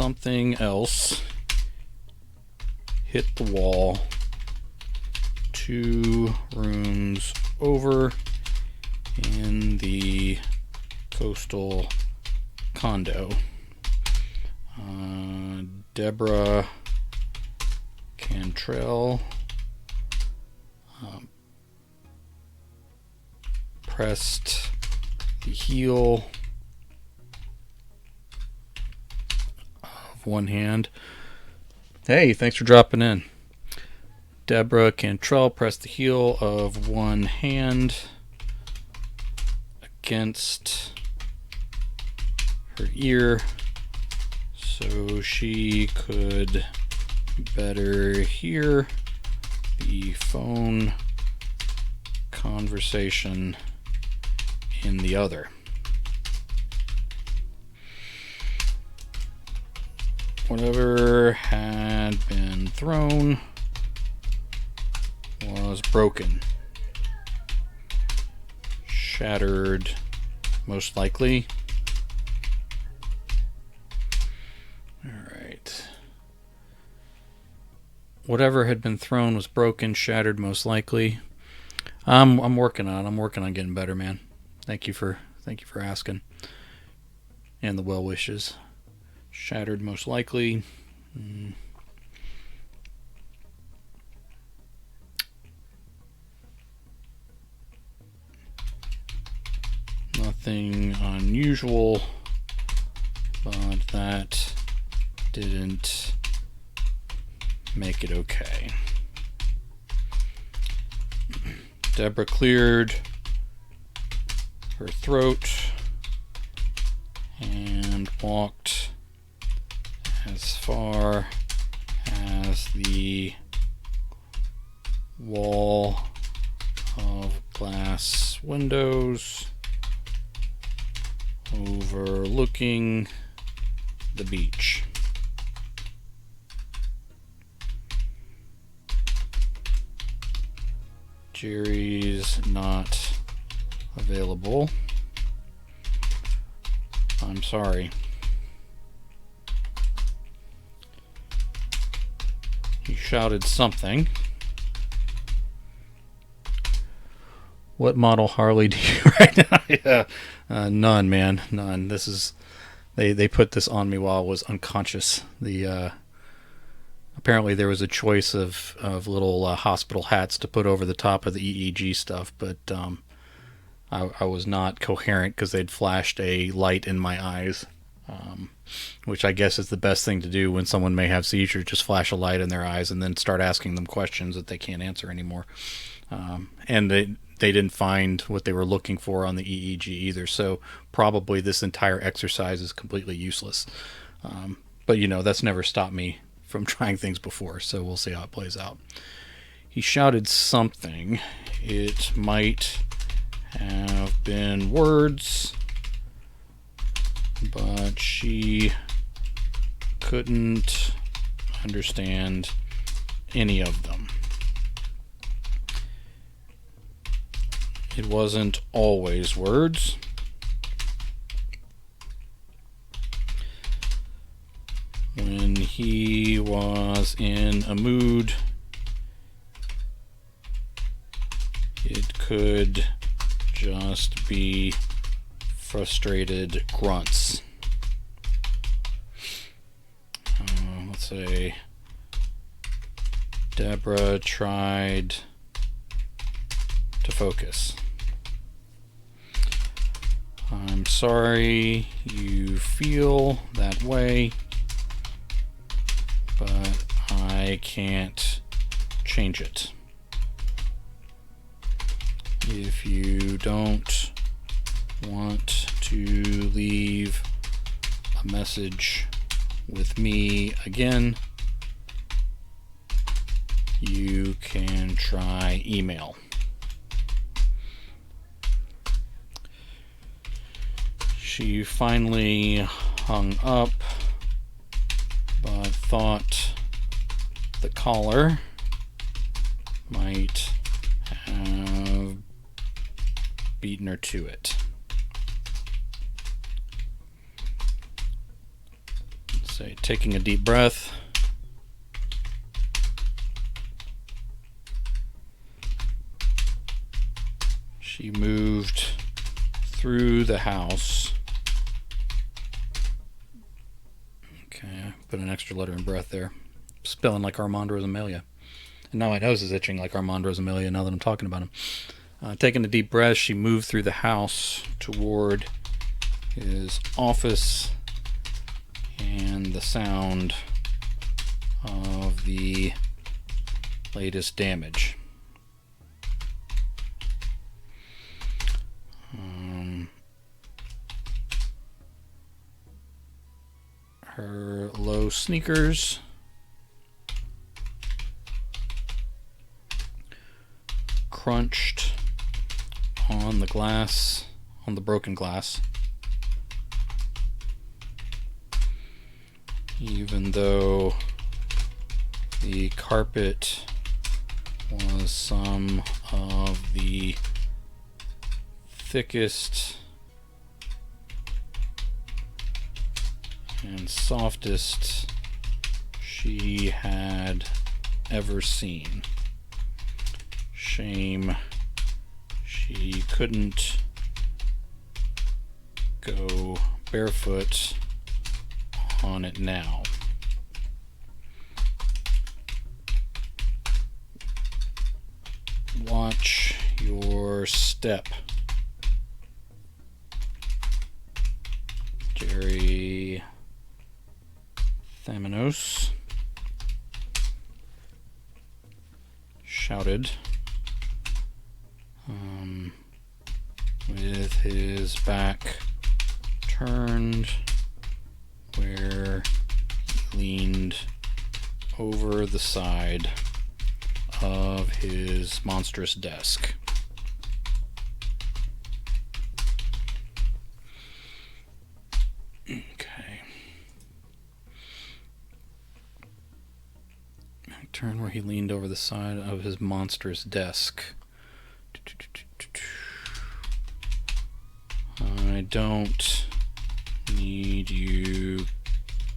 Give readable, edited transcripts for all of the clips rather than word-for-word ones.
something else hit the wall 2 rooms over in the coastal condo. Deborah Cantrell pressed the heel of one hand. Hey, thanks for dropping in. Deborah Cantrell pressed the heel of one hand against her ear so she could better hear the phone conversation in the other. Whatever had been thrown was broken. Shattered, most likely. Alright. Whatever had been thrown was broken, shattered, most likely. I'm working on getting better, man. Thank you for asking. And the well wishes. Shattered, most likely. Nothing unusual, but that didn't make it okay. Deborah cleared her throat and walked as far as the wall of glass windows overlooking the beach. Jerry's not available. I'm sorry. He shouted something. What model Harley do you ride now? Yeah, none, man, none. This is they put this on me while I was unconscious. Apparently there was a choice of little hospital hats to put over the top of the EEG stuff, but I was not coherent because they'd flashed a light in my eyes, which I guess is the best thing to do when someone may have seizures. Just flash a light in their eyes and then start asking them questions that they can't answer anymore. And they didn't find what they were looking for on the EEG either, so probably this entire exercise is completely useless. But that's never stopped me from trying things before, so we'll see how it plays out. He shouted something. It might have been words, but she couldn't understand any of them. It wasn't always words. When he was in a mood, it could just be frustrated grunts. Let's say Deborah tried to focus. I'm sorry you feel that way, but I can't change it. If you don't want to leave a message with me again, you can try email. She finally hung up, but thought the caller might have beaten her to it. Say, taking a deep breath. She moved through the house. Okay, put an extra letter in breath there. Spelling like Armand Rosamelia. And now my nose is itching like Armand Rosamelia now that I'm talking about him. Taking a deep breath, she moved through the house toward his office and the sound of the latest damage. Her low sneakers crunched on the glass, on the broken glass, even though the carpet was some of the thickest and softest she had ever seen. Shame she couldn't go barefoot on it now. Watch your step, Jerry Thymenos shouted, with his back turned where he leaned over the side of his monstrous desk. Okay. Turn where he leaned over the side of his monstrous desk. I don't need you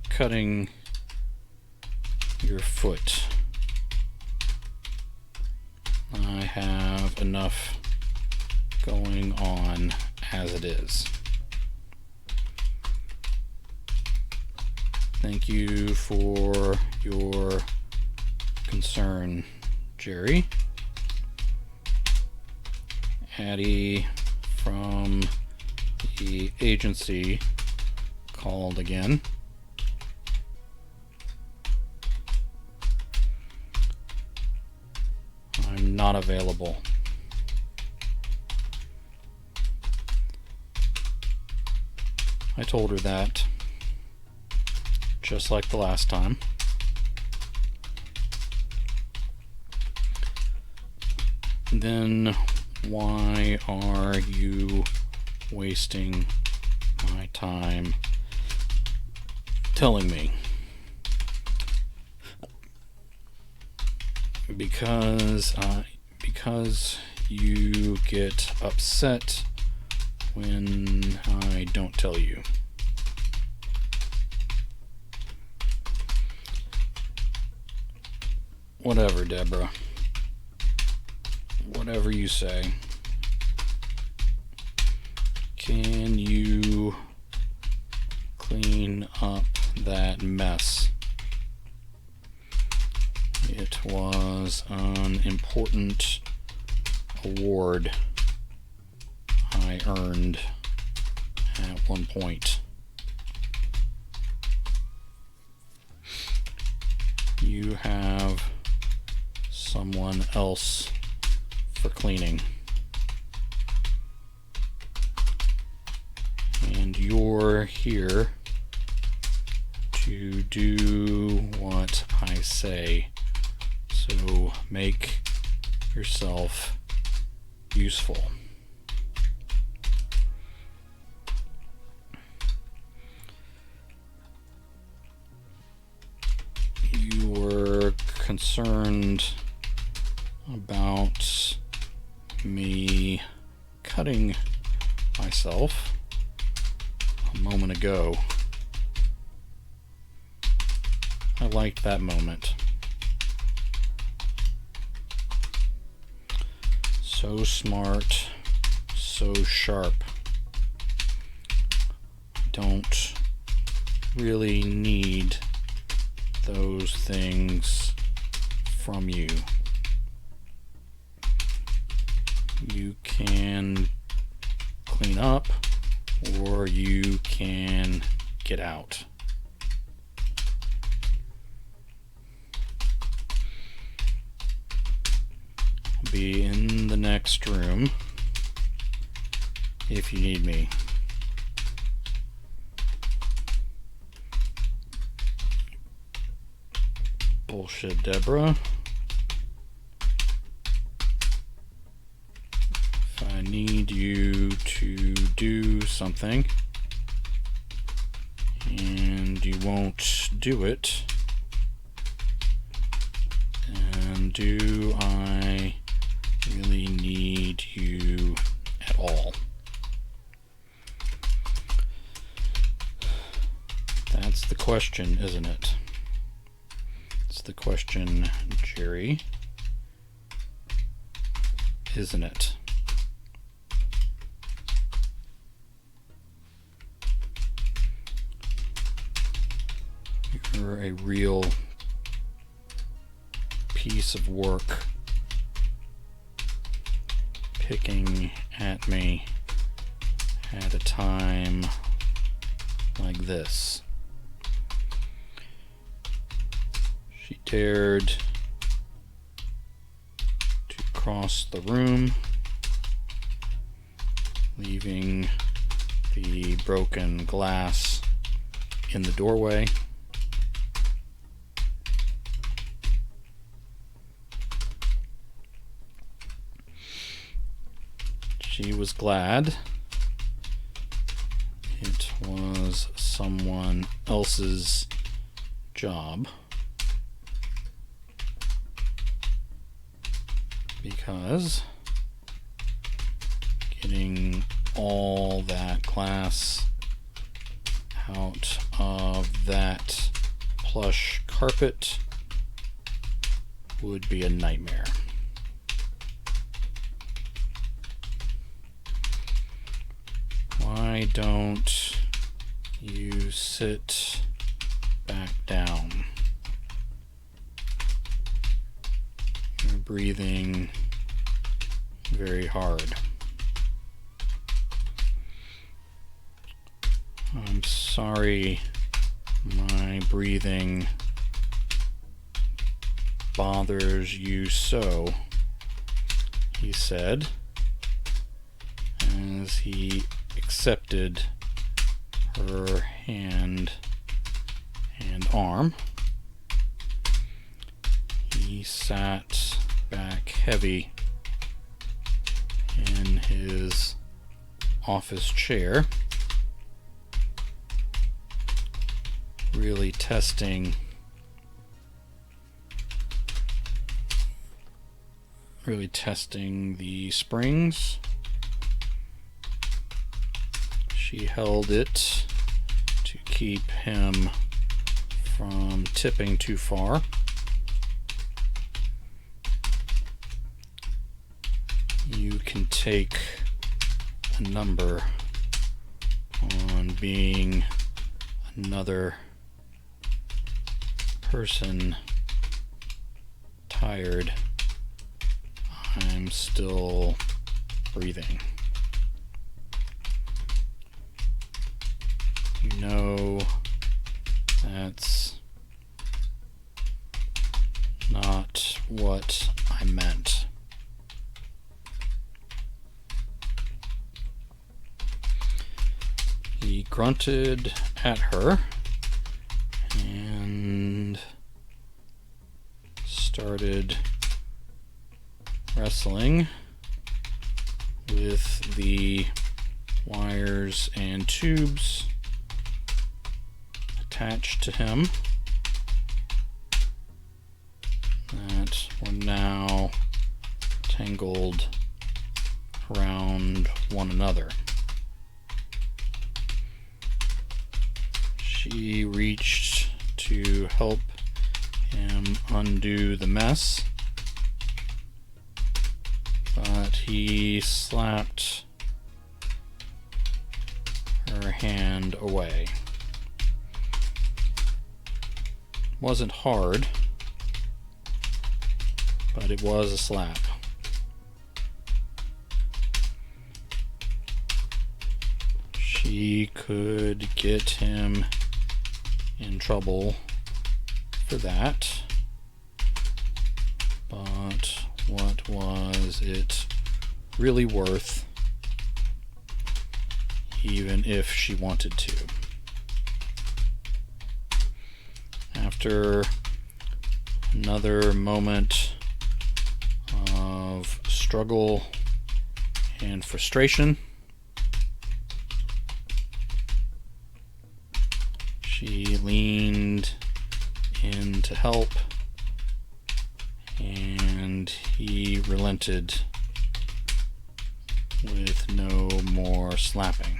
cutting your foot. I have enough going on as it is. Thank you for your concern, Jerry. Addie from the agency called again. I'm not available. I told her that, just like the last time. Then why are you wasting my time telling me? Because you get upset when I don't tell you. Whatever, Deborah. Whatever you say. Can you clean up that mess? It was an important award I earned at one point. You have someone else for cleaning. And you're here to do what I say. So make yourself useful. You were concerned about me cutting myself a moment ago. I liked that moment. So smart, so sharp. Don't really need those things from you. You can clean up, or you can get out. I'll be in the next room if you need me. Bullshit, Deborah. If I need you to do something and you won't do it, then do I really need you at all? That's the question, isn't it? It's the question, Jerry. Isn't it? You're a real piece of work picking at me at a time like this. She dared to cross the room, leaving the broken glass in the doorway. She was glad it was someone else's job, because getting all that glass out of that plush carpet would be a nightmare. Why don't you sit back down? You're breathing very hard. I'm sorry my breathing bothers you so, he said, as he accepted her hand and arm. He sat back heavy in his office chair, really testing the springs. She held it to keep him from tipping too far. You can take a number on being another person tired. I'm still breathing. You know, that's not what I meant. He grunted at her and started wrestling with the wires and tubes attached to him that were now tangled around one another. She reached to help him undo the mess, but he slapped her hand away. Wasn't hard, but it was a slap. She could get him in trouble for that, but what was it really worth, even if she wanted to? After another moment of struggle and frustration, she leaned in to help, and he relented with no more slapping.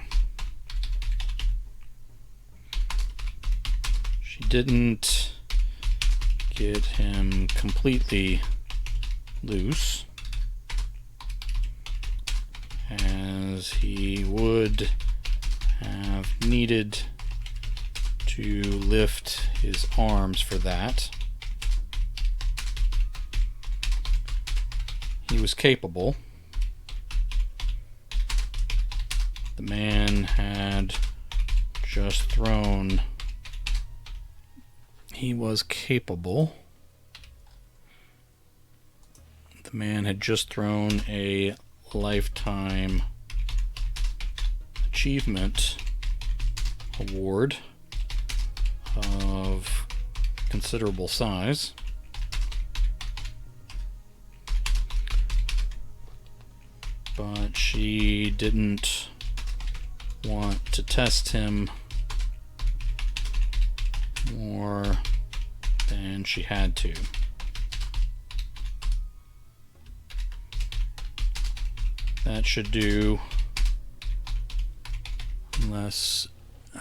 She didn't get him completely loose, as he would have needed to lift his arms for that. He was capable. The man had just thrown. He was capable. The man had just thrown a lifetime achievement award of considerable size. But she didn't want to test him more than she had to. That should do. Unless...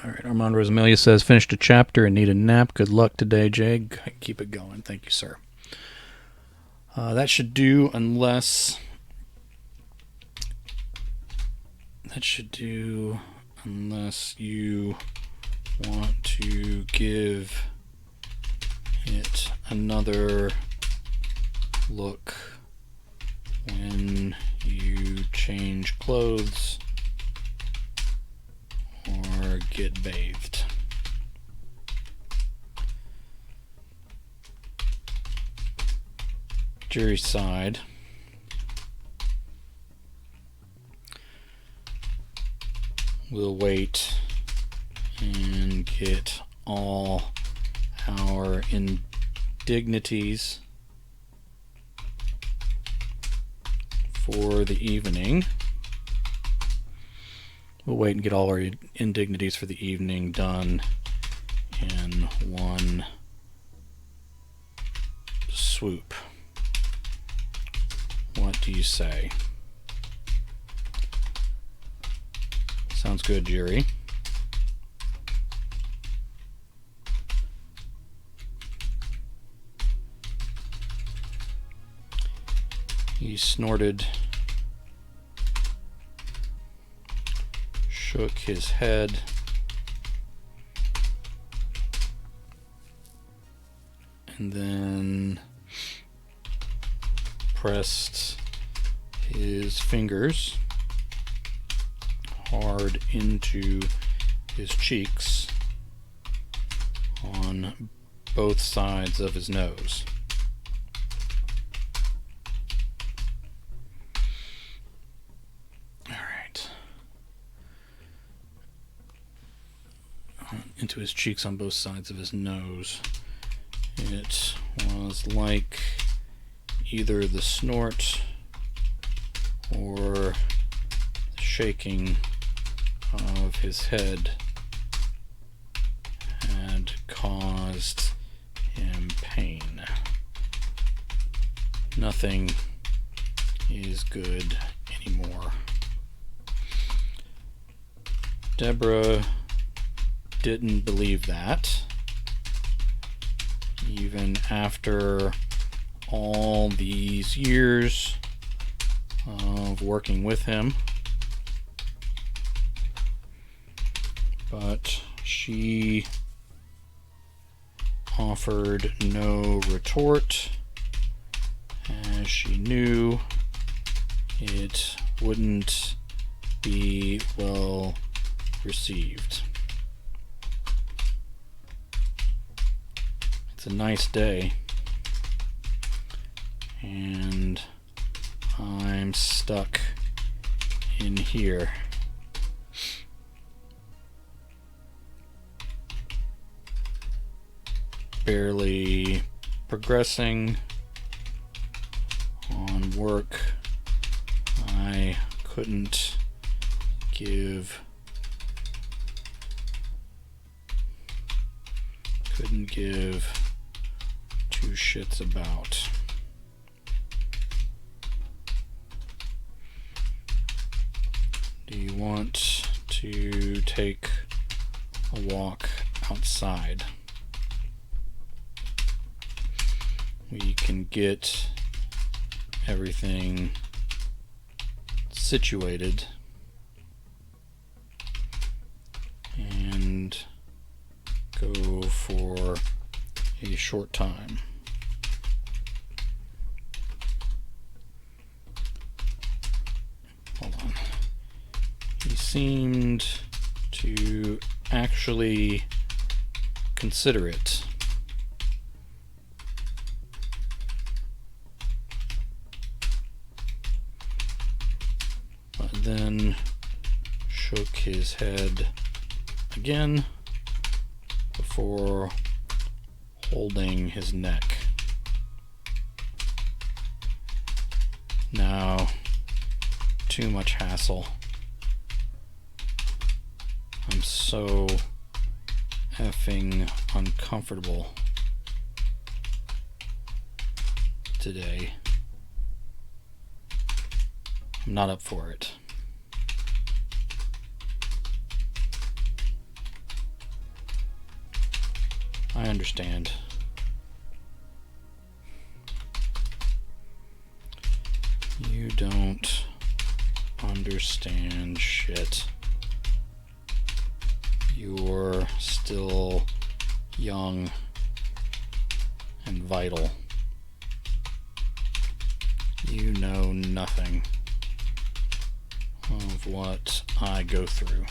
Alright, Armand Rosamelia says, finished a chapter and need a nap. Good luck today, Jay. Keep it going. Thank you, sir. That should do, unless... That should do, unless you want to give it another look when you change clothes or get bathed. Jury side. We'll wait and get all our indignities for the evening. We'll wait and get all our indignities for the evening done in one swoop. What do you say? Sounds good, Jerry. He snorted, shook his head, and then pressed his fingers hard into his cheeks on both sides of his nose. All right. Into his cheeks on both sides of his nose. It was like either the snort or the shaking of his head had caused him pain. Nothing is good anymore. Deborah didn't believe that, even after all these years of working with him. But she offered no retort, as she knew it wouldn't be well received. It's a nice day, and I'm stuck in here. Barely progressing on work I couldn't give two shits about. Do you want to take a walk outside? We can get everything situated and go for a short time. Hold on. He seemed to actually consider it. Then shook his head again before holding his neck. Now, too much hassle. I'm so effing uncomfortable today. I'm not up for it. I understand. You don't understand shit. You're still young and vital. You know nothing of what I go through.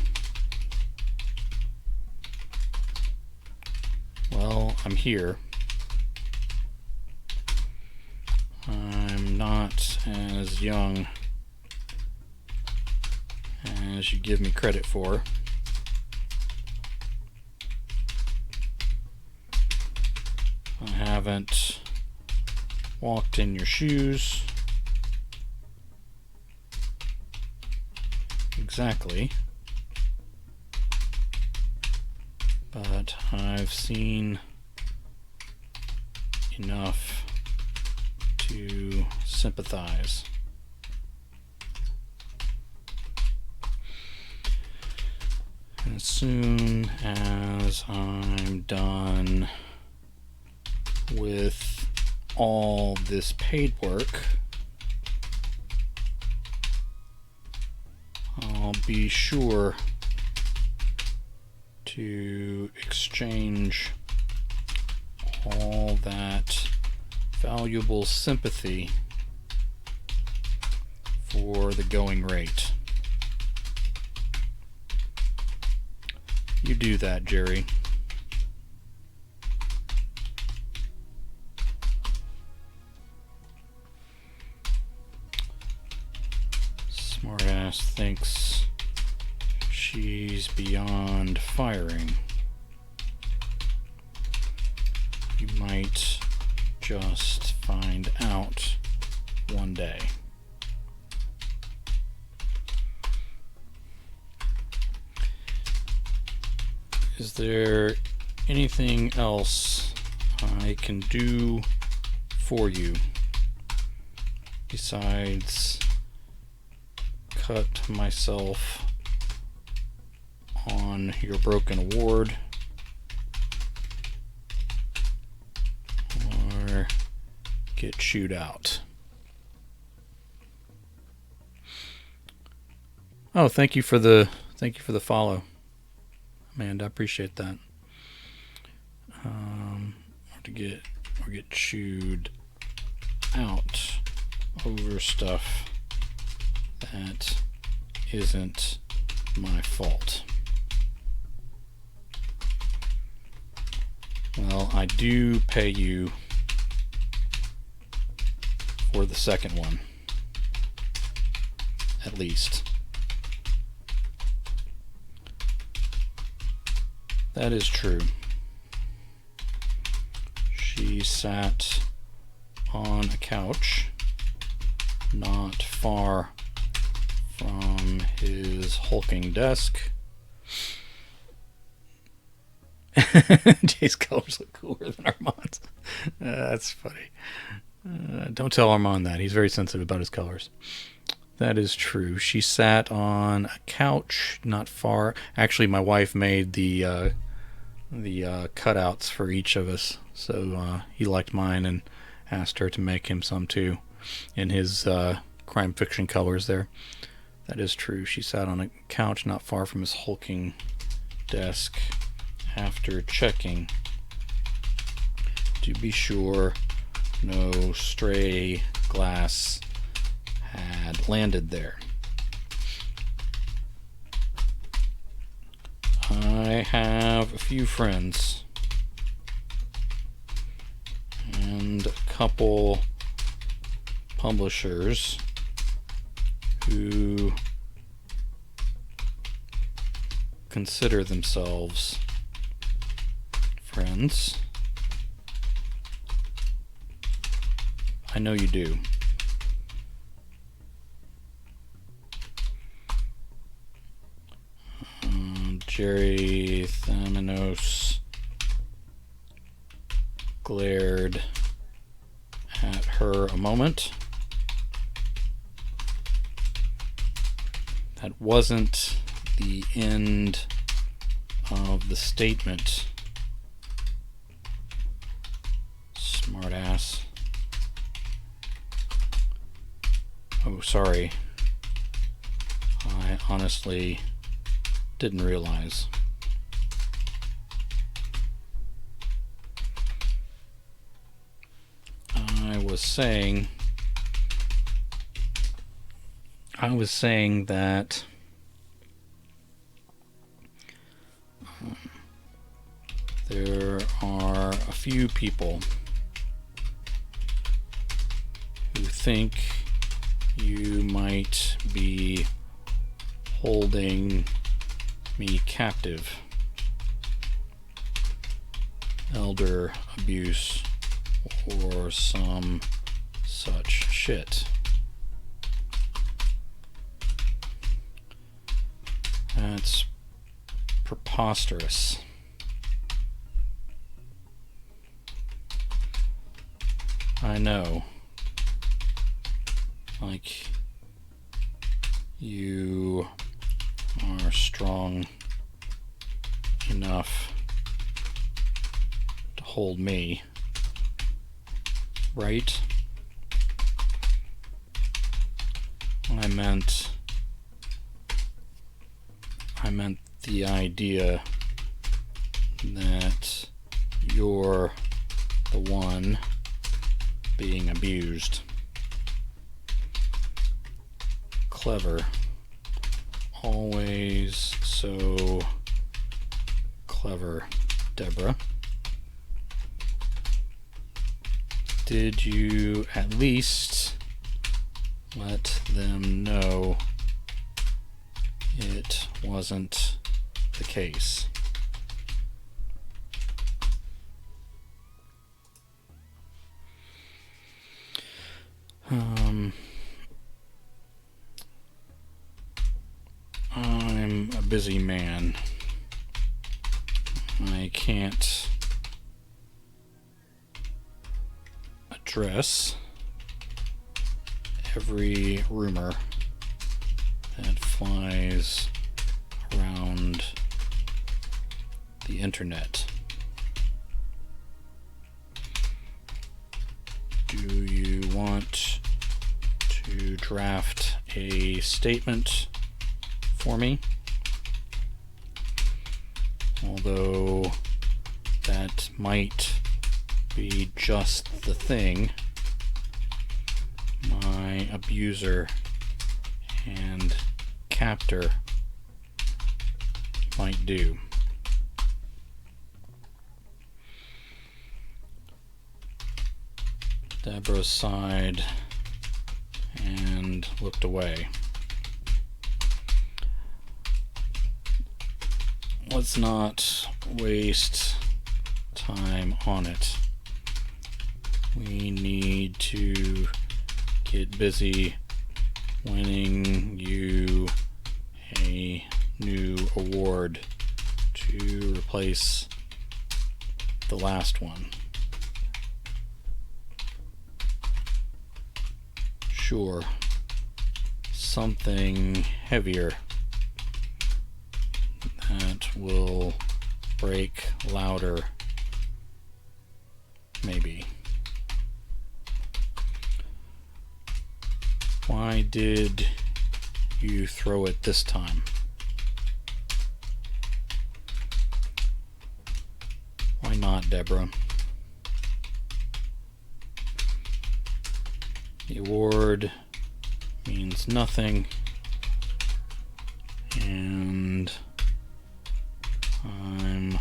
Well, I'm here. I'm not as young as you give me credit for. I haven't walked in your shoes exactly, but I've seen enough to sympathize. As soon as I'm done with all this paid work, I'll be sure to exchange all that valuable sympathy for the going rate. You do that, Jerry. Smartass thinks she's beyond firing. You might just find out one day. Is there anything else I can do for you besides cut myself on your broken award get chewed out. Oh, thank you for the follow, Amanda. I appreciate that. Or get chewed out over stuff that isn't my fault. Well, I do pay you for the second one, at least. That is true. She sat on a couch not far from his hulking desk. Jay's colors look cooler than Armand's. That's funny. Don't tell Armand that. He's very sensitive about his colors. That is true. She sat on a couch not far. Actually, my wife made the cutouts for each of us. So he liked mine and asked her to make him some too in his crime fiction colors there. That is true. She sat on a couch not far from his hulking desk after checking to be sure no stray glass had landed there. I have a few friends and a couple publishers who consider themselves friends. I know you do. Jerry Thymenos glared at her a moment. That wasn't the end of the statement. Smartass. Oh, sorry. I honestly didn't realize. I was saying that there are a few people who think you might be holding me captive. Elder abuse or some such shit. That's preposterous. I know. Like, you are strong enough to hold me, right? I meant the idea that you're the one being abused. Clever. Always so clever, Deborah. Did you at least let them know it wasn't the case? I'm a busy man. I can't address every rumor that flies around the internet. Do you want to draft a statement for me? Although that might be just the thing my abuser and captor might do. Deborah sighed and looked away. Let's not waste time on it. We need to get busy winning you a new award to replace the last one. Sure, something heavier that will break louder, maybe. Why did you throw it this time? Why not, Deborah? The award means nothing, and I'm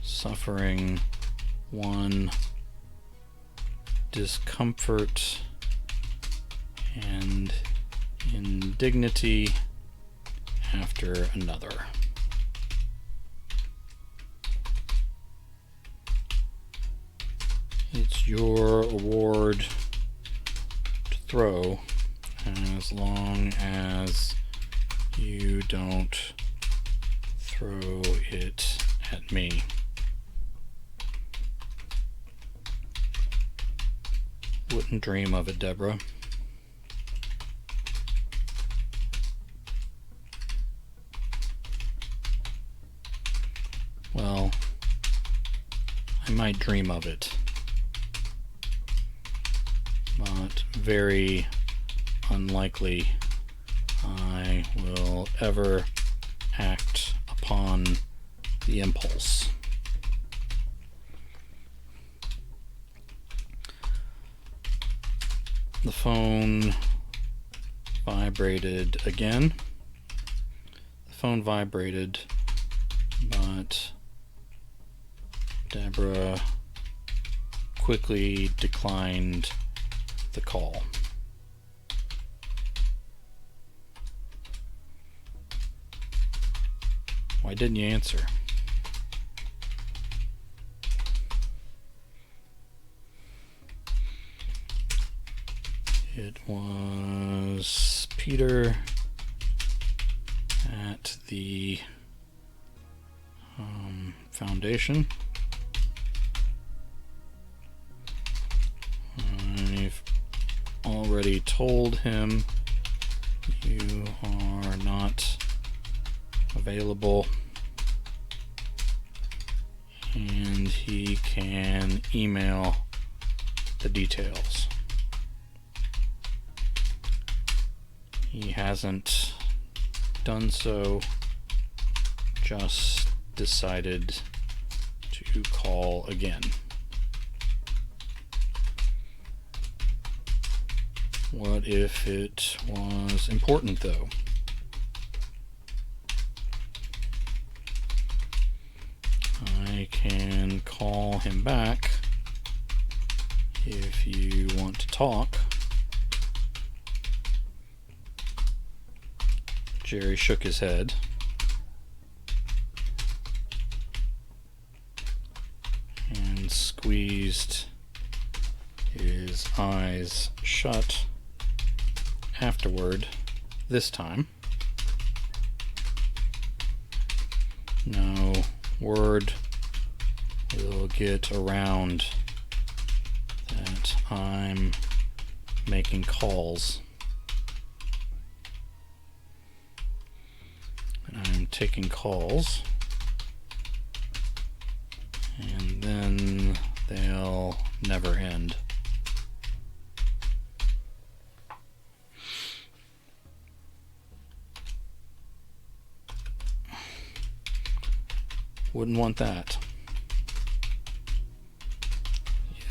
suffering one discomfort and indignity after another. It's your award to throw, as long as you don't throw it at me. Wouldn't dream of it, Deborah. Well, I might dream of it, but very unlikely I will ever act upon the impulse. The phone vibrated again. The phone vibrated, but Deborah quickly declined the call. Why didn't you answer? It was Peter at the foundation. I've already told him you are not available, and he can email the details. He hasn't done so, just decided to call again. What if it was important, though? I can call him back if you want to talk. Jerry shook his head. And squeezed his eyes shut afterward, this time. No word will get around that I'm making calls. And I'm taking calls. And then they'll never end. Wouldn't want that.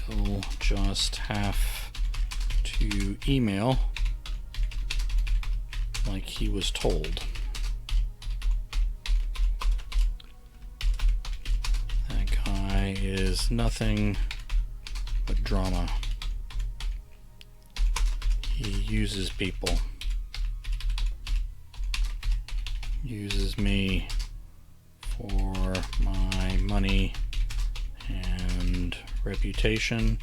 You'll just have to email like he was told. That guy is nothing but drama. He uses people. Uses me for my money and reputation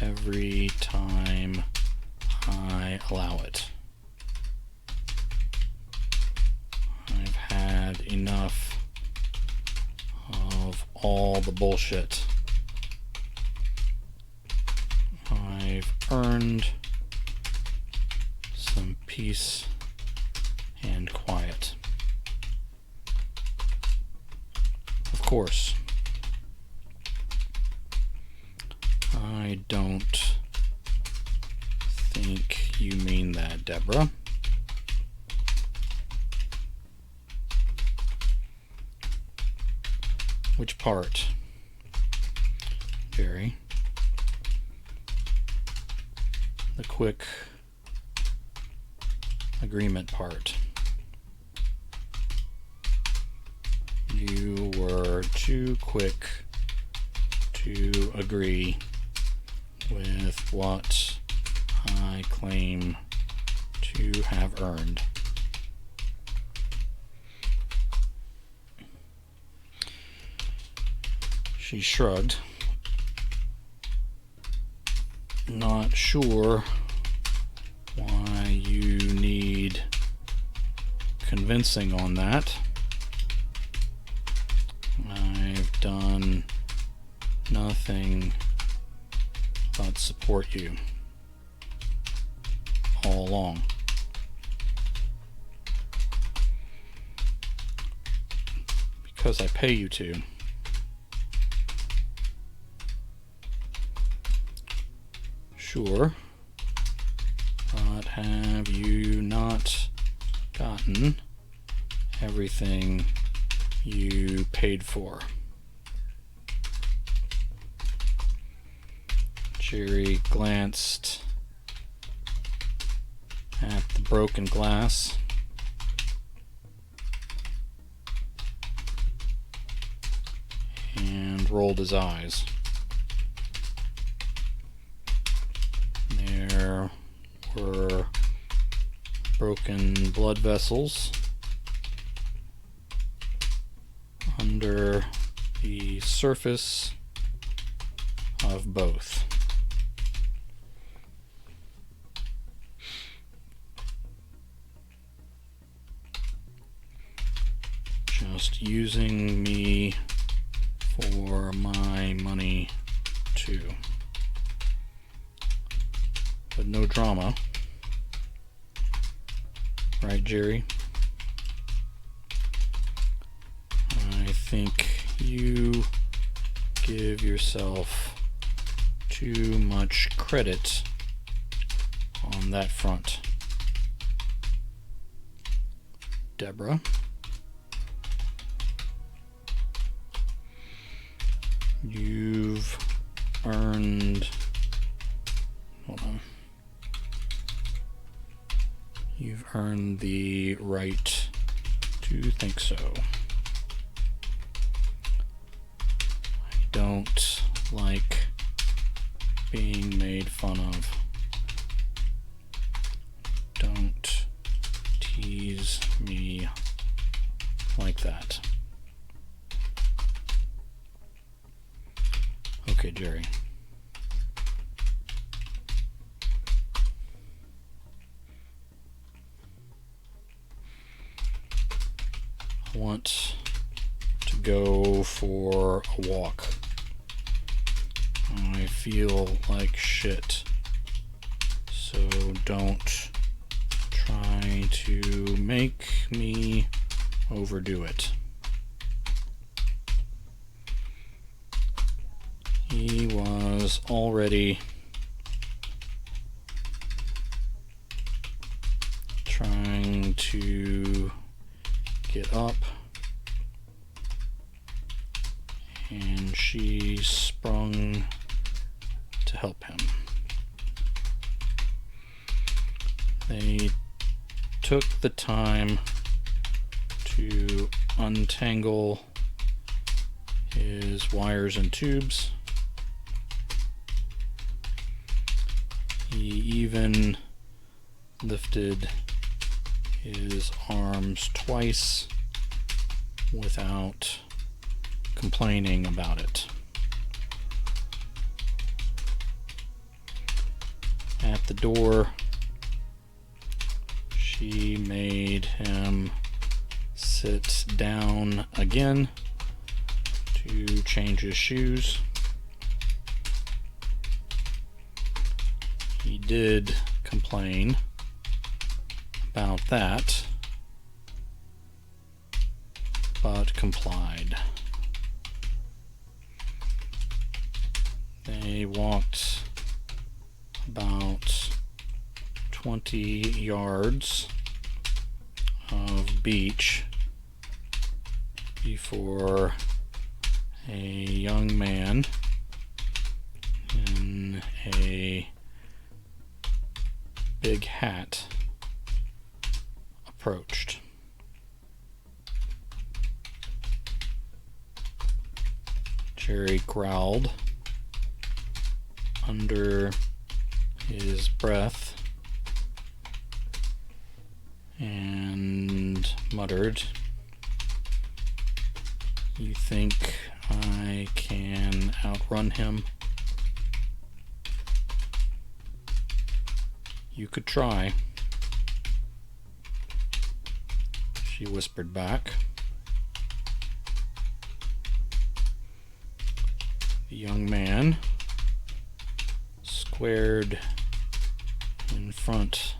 every time I allow it. I've had enough of all the bullshit. I've earned some peace and quiet. Of course, I don't think you mean that, Deborah. Which part, Jerry? The quick agreement part. You were too quick to agree with what I claim to have earned. She shrugged, not sure why you need convincing on that. I've done nothing but support you all along. Because I pay you to. Sure, but have you not gotten everything you paid for? Jerry glanced at the broken glass and rolled his eyes. There were broken blood vessels under the surface of both. Just using me for my money too. But no drama. Right, Jerry? I think you give yourself too much credit on that front. Deborah? You've earned... Hold on. You've earned the right to think so. I don't like being made fun of. Don't tease me like that. Okay, Jerry. I want to go for a walk. I feel like shit. So don't try to make me overdo it. He was already trying to get up and she sprung to help him. They took the time to untangle his wires and tubes. He even lifted his arms twice without complaining about it. At the door, she made him sit down again to change his shoes. He did complain about that, but complied. They walked about 20 yards of beach before a young man in a big hat approached. Jerry growled under his breath and muttered, "You think I can outrun him? You could try," she whispered back. The young man squared in front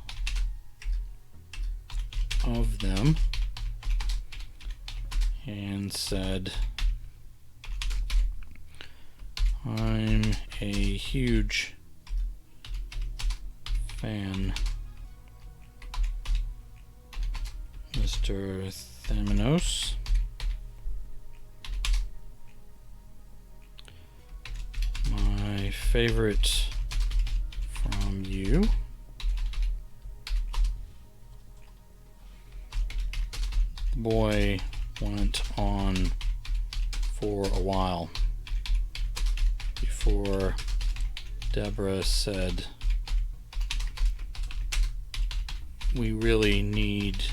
of them and said, "I'm a huge fan, Mr. Thymenos. My favorite from you The boy went on for a while before Deborah said, "We really need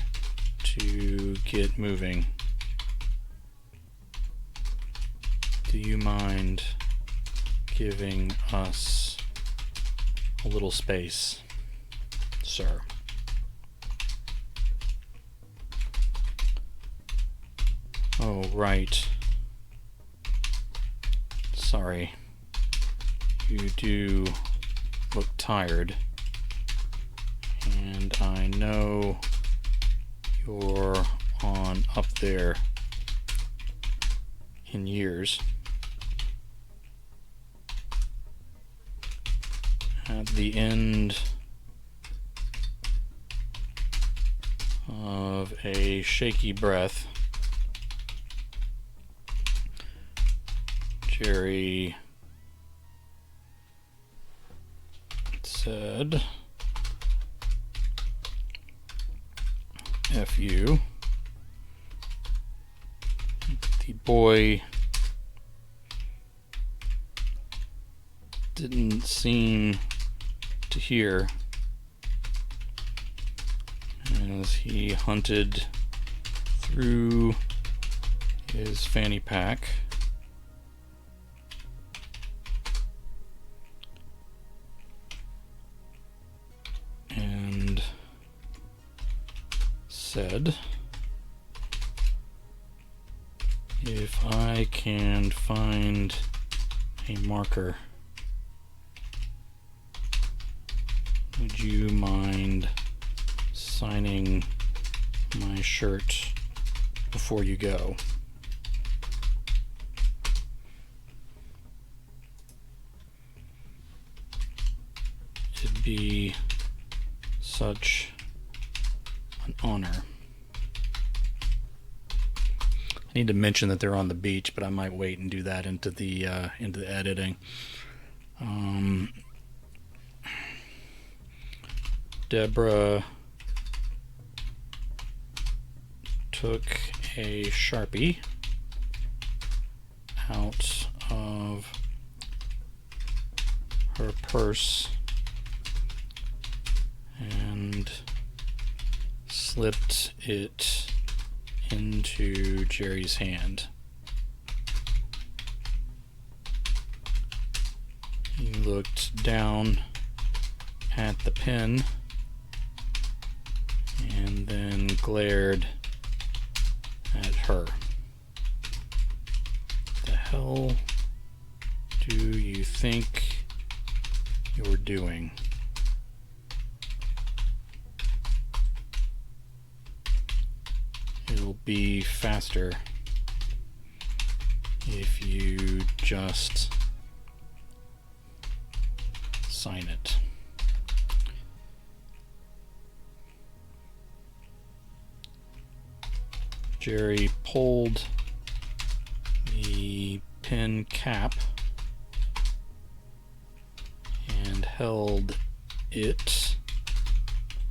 to get moving. Do you mind giving us a little space, sir?" "Oh, right. Sorry. You do look tired, and I know you're on up there in years." At the end of a shaky breath, Jerry said, "F you." The boy didn't seem to hear as he hunted through his fanny pack and said, "If I can find a marker, would you mind signing my shirt before you go?" It'd be such an honor. I need to mention that they're on the beach, but I might wait and do that into the editing. Deborah took a Sharpie out of her purse and slipped it into Jerry's hand. He looked down at the pen and then glared at her. The hell do you think you're doing? It'll be faster if you just sign it. Jerry pulled the pen cap and held it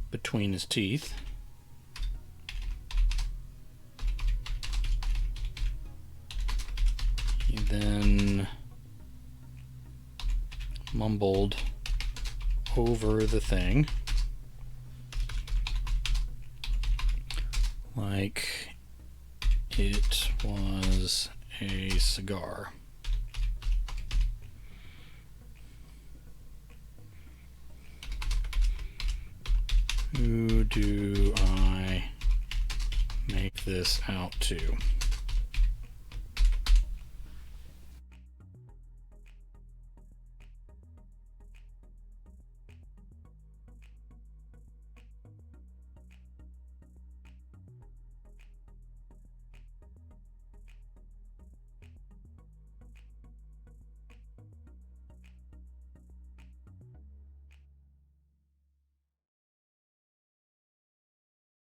between his teeth. He then mumbled over the thing like it was a cigar. Who do I make this out to?